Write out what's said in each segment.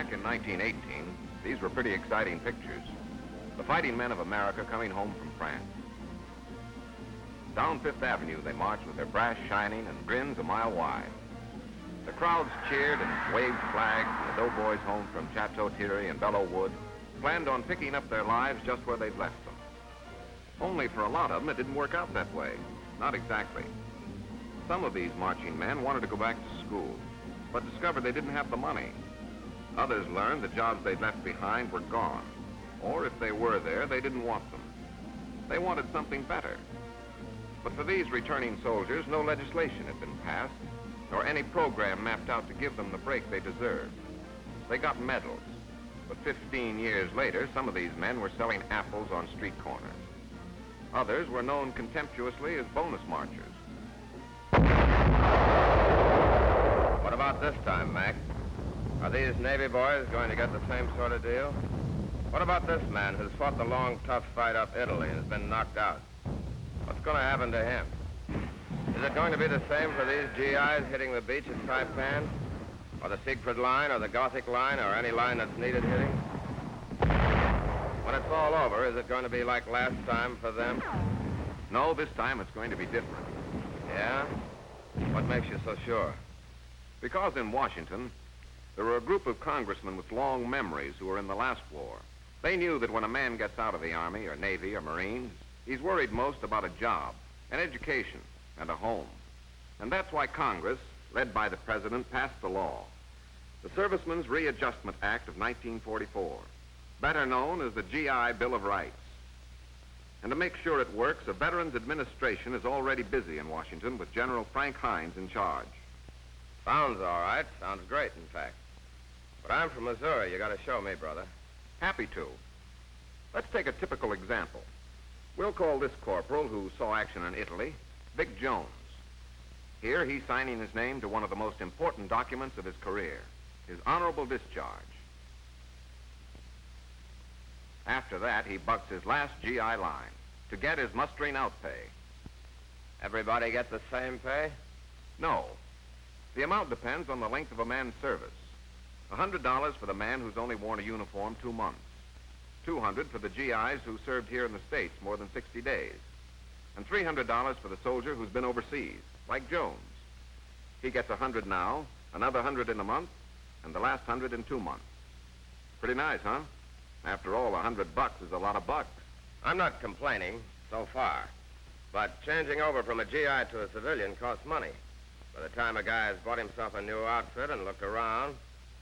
back in 1918, these were pretty exciting pictures. The fighting men of America coming home from France. Down Fifth Avenue they marched with their brass shining and grins a mile wide. The crowds cheered and waved flags, and the doughboys home from Chateau Thierry and Belleau Wood planned on picking up their lives just where they'd left them. Only for a lot of them, it didn't work out that way. Not exactly. Some of these marching men wanted to go back to school, but discovered they didn't have the money. Others learned the jobs they'd left behind were gone, or if they were there, they didn't want them. They wanted something better. But for these returning soldiers, no legislation had been passed, nor any program mapped out to give them the break they deserved. They got medals, but 15 years later, some of these men were selling apples on street corners. Others were known contemptuously as bonus marchers. What about this time, Mac? Are these Navy boys going to get the same sort of deal? What about this man who's fought the long, tough fight up Italy and has been knocked out? What's going to happen to him? Is it going to be the same for these GIs hitting the beach at Saipan? Or the Siegfried Line, or the Gothic Line, or any line that's needed hitting? When it's all over, is it going to be like last time for them? No, this time it's going to be different. Yeah? What makes you so sure? Because in Washington, there were a group of congressmen with long memories who were in the last war. They knew that when a man gets out of the Army or Navy or Marines, he's worried most about a job, an education, and a home. And that's why Congress, led by the President, passed the law, the Serviceman's Readjustment Act of 1944, better known as the GI Bill of Rights. And to make sure it works, a Veterans Administration is already busy in Washington with General Frank Hines in charge. Sounds all right. Sounds great, in fact. But I'm from Missouri. You got to show me, brother. Happy to. Let's take a typical example. We'll call this corporal who saw action in Italy Big Jones. Here he's signing his name to one of the most important documents of his career, his honorable discharge. After that, he bucks his last GI line to get his mustering out pay. Everybody get the same pay? No. The amount depends on the length of a man's service. $100 for the man who's only worn a uniform 2 months. $200 for the GIs who served here in the States more than 60 days. And $300 for the soldier who's been overseas, like Jones. He gets $100 now, another $100 in a month, and the last $100 in 2 months. Pretty nice, huh? After all, $100 is a lot of bucks. I'm not complaining, so far. But changing over from a GI to a civilian costs money. By the time a guy has bought himself a new outfit and looked around,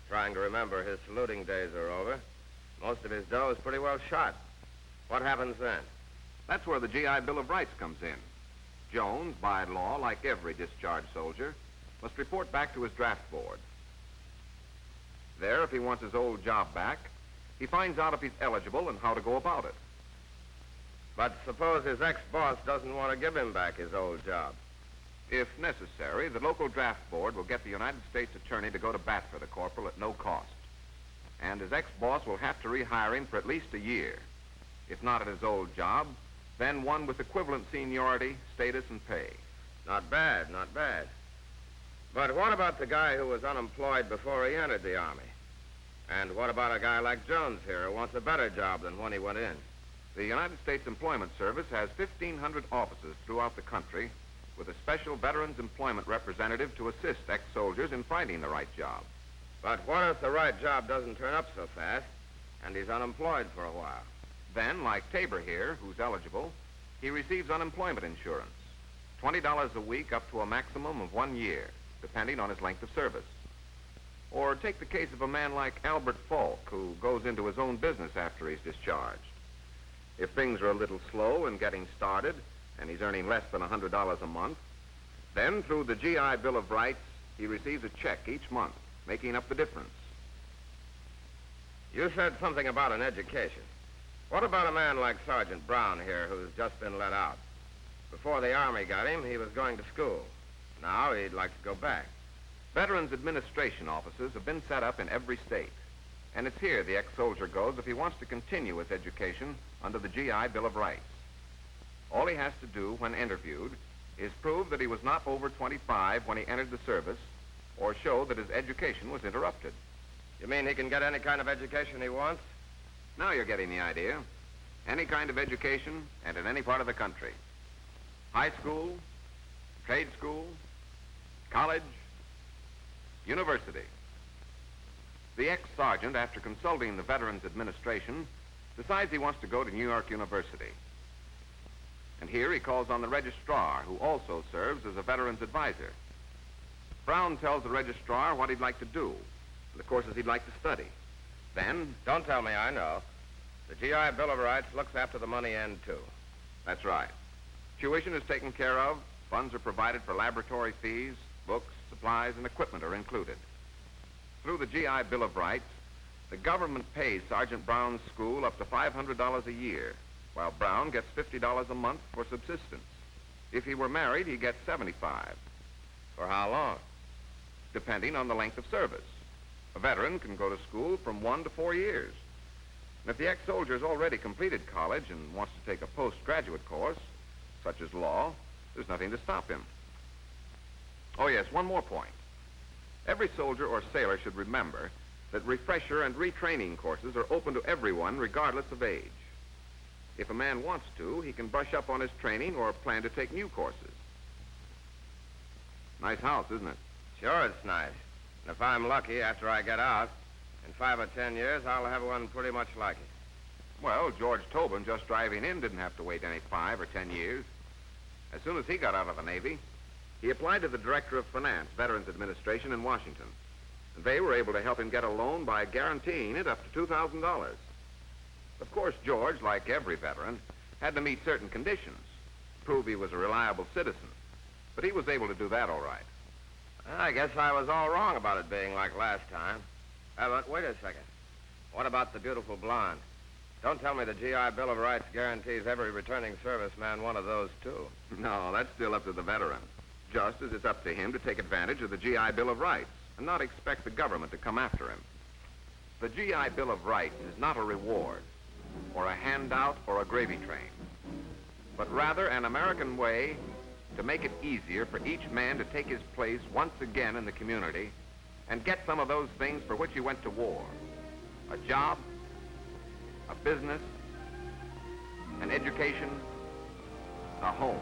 trying to remember his saluting days are over, most of his dough is pretty well shot. What happens then? That's where the GI Bill of Rights comes in. Jones, by law, like every discharged soldier, must report back to his draft board. There, if he wants his old job back, he finds out if he's eligible and how to go about it. But suppose his ex-boss doesn't want to give him back his old job. If necessary, the local draft board will get the United States Attorney to go to bat for the corporal at no cost. And his ex-boss will have to rehire him for at least a year. If not at his old job, then one with equivalent seniority, status, and pay. Not bad, not bad. But what about the guy who was unemployed before he entered the Army? And what about a guy like Jones here who wants a better job than when he went in? The United States Employment Service has 1,500 offices throughout the country with a special Veterans Employment Representative to assist ex-soldiers in finding the right job. But what if the right job doesn't turn up so fast and he's unemployed for a while? Then, like Tabor here, who's eligible, he receives unemployment insurance, $20 a week up to a maximum of 1 year, depending on his length of service. Or take the case of a man like Albert Falk, who goes into his own business after he's discharged. If things are a little slow in getting started, and he's earning less than $100 a month, then through the GI Bill of Rights, he receives a check each month, making up the difference. You said something about an education. What about a man like Sergeant Brown here who's just been let out? Before the Army got him, he was going to school. Now he'd like to go back. Veterans Administration offices have been set up in every state, and it's here the ex-soldier goes if he wants to continue his education under the GI Bill of Rights. All he has to do when interviewed is prove that he was not over 25 when he entered the service, or show that his education was interrupted. You mean he can get any kind of education he wants? Now you're getting the idea. Any kind of education and in any part of the country. High school, trade school, college, university. The ex-sergeant, after consulting the Veterans Administration, decides he wants to go to New York University. And here he calls on the registrar, who also serves as a veterans advisor. Brown tells the registrar what he'd like to do, and the courses he'd like to study. Then... Don't tell me I know. The GI Bill of Rights looks after the money end, too. That's right. Tuition is taken care of, funds are provided for laboratory fees, books, supplies, and equipment are included. Through the GI Bill of Rights, the government pays Sergeant Brown's school up to $500 a year, while Brown gets $50 a month for subsistence. If he were married, he gets $75. For how long? Depending on the length of service. A veteran can go to school from 1 to 4 years. And if the ex-soldier's already completed college and wants to take a postgraduate course, such as law, there's nothing to stop him. Oh, yes, one more point. Every soldier or sailor should remember that refresher and retraining courses are open to everyone regardless of age. If a man wants to, he can brush up on his training or plan to take new courses. Nice house, isn't it? Sure, it's nice. And if I'm lucky, after I get out, in 5 or 10 years, I'll have one pretty much like it. Well, George Tobin, just driving in, didn't have to wait any 5 or 10 years. As soon as he got out of the Navy, he applied to the Director of Finance, Veterans Administration in Washington. And they were able to help him get a loan by guaranteeing it up to $2,000. Of course, George, like every veteran, had to meet certain conditions, prove he was a reliable citizen. But he was able to do that all right. I guess I was all wrong about it being like last time. But wait a second. What about the beautiful blonde? Don't tell me the GI Bill of Rights guarantees every returning serviceman one of those, too. No, that's still up to the veteran. Just as it's up to him to take advantage of the GI Bill of Rights and not expect the government to come after him. The GI Bill of Rights is not a reward or a handout or a gravy train, but rather an American way to make it easier for each man to take his place once again in the community and get some of those things for which he went to war. A job, a business, an education, a home.